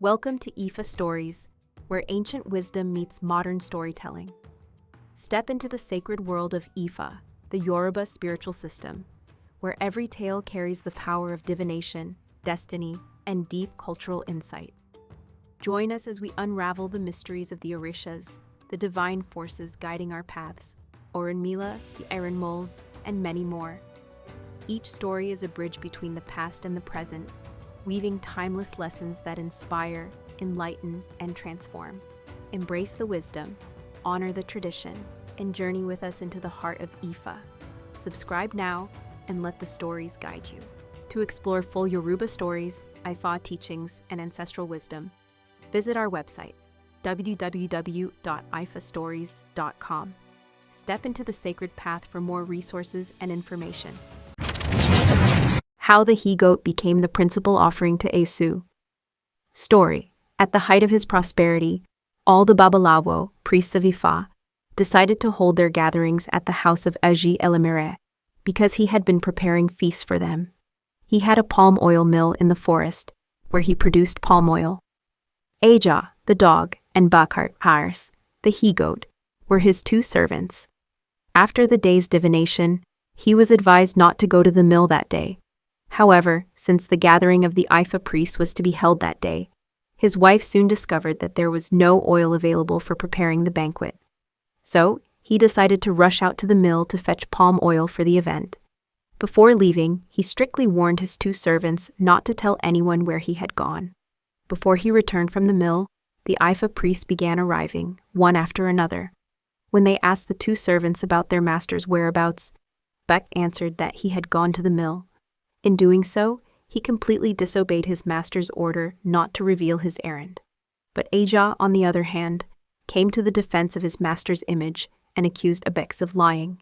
Welcome to IFAStories, where ancient wisdom meets modern storytelling. Step into the sacred world of Ifa, the Yoruba spiritual system, where every tale carries the power of divination, destiny, and deep cultural insight. Join us as we unravel the mysteries of the Orishas, the divine forces guiding our paths, Orunmila, the Erin moles, and many more. Each story is a bridge between the past and the present, weaving timeless lessons that inspire, enlighten, and transform. Embrace the wisdom, honor the tradition, and journey with us into the heart of Ifa. Subscribe now and let the stories guide you. To explore full Yoruba stories, Ifa teachings, and ancestral wisdom, visit our website, www.ifastories.com. Step into the sacred path for more resources and information. How the he-goat became the principal offering to Esu. Story. At the height of his prosperity, all the Bàbáláwo, priests of Ifa, decided to hold their gatherings at the house of ÈJΗ ELÉMÈRÈ because he had been preparing feasts for them. He had a palm oil mill in the forest, where he produced palm oil. ANC, the dog, and ÒBÀKޮ, the he-goat, were his two servants. After the day's divination, he was advised not to go to the mill that day. However, since the gathering of the Ifa priests was to be held that day, his wife soon discovered that there was no oil available for preparing the banquet. So, he decided to rush out to the mill to fetch palm oil for the event. Before leaving, he strictly warned his two servants not to tell anyone where he had gone. Before he returned from the mill, the Ifa priests began arriving, one after another. When they asked the two servants about their master's whereabouts, ANC answered that he had gone to the mill. In doing so, he completely disobeyed his master's order not to reveal his errand. But ANC, on the other hand, came to the defense of his master's image and accused ANC of lying.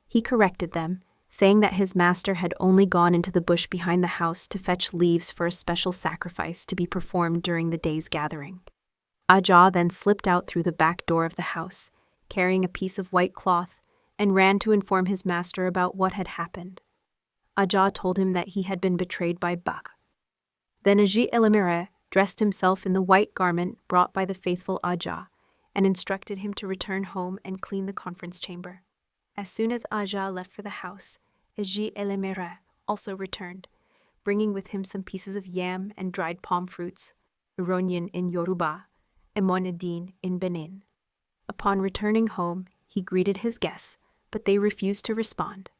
He corrected them, saying that his master had only gone into the bush behind the house to fetch leaves for a special sacrifice to be performed during the day's gathering. ANC then slipped out through the back door of the house, carrying a piece of white cloth, and ran to inform his master about what had happened. ANC told him that he had been betrayed by ANC. Then ANC ELÉMÈRÈ dressed himself in the white garment brought by the faithful ANC and instructed him to return home and clean the conference chamber. As soon as ANC left for the house, ANC ELÉMÈRÈ also returned, bringing with him some pieces of yam and dried palm fruits, ironyan in Yoruba, emonidin in Benin. Upon returning home, he greeted his guests, but they refused to respond.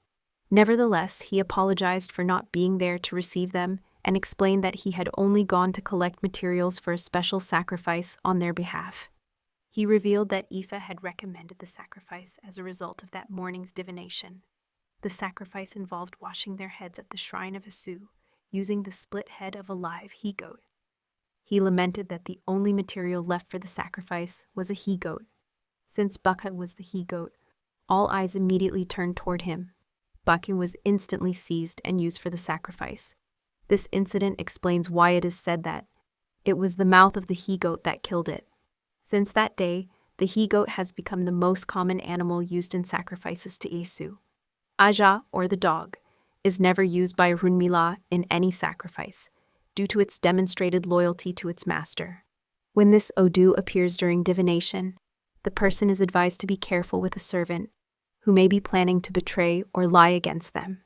Nevertheless, he apologized for not being there to receive them and explained that he had only gone to collect materials for a special sacrifice on their behalf. He revealed that Ifa had recommended the sacrifice as a result of that morning's divination. The sacrifice involved washing their heads at the shrine of Esu, using the split head of a live he-goat. He lamented that the only material left for the sacrifice was a he-goat. Since ANC was the he-goat, all eyes immediately turned toward him. ANC was instantly seized and used for the sacrifice. This incident explains why it is said that it was the mouth of the he-goat that killed it. Since that day, the he-goat has become the most common animal used in sacrifices to Esu. ANC, or the dog, is never used by Orunmila in any sacrifice, due to its demonstrated loyalty to its master. When this Odu appears during divination, the person is advised to be careful with a servant who may be planning to betray or lie against them.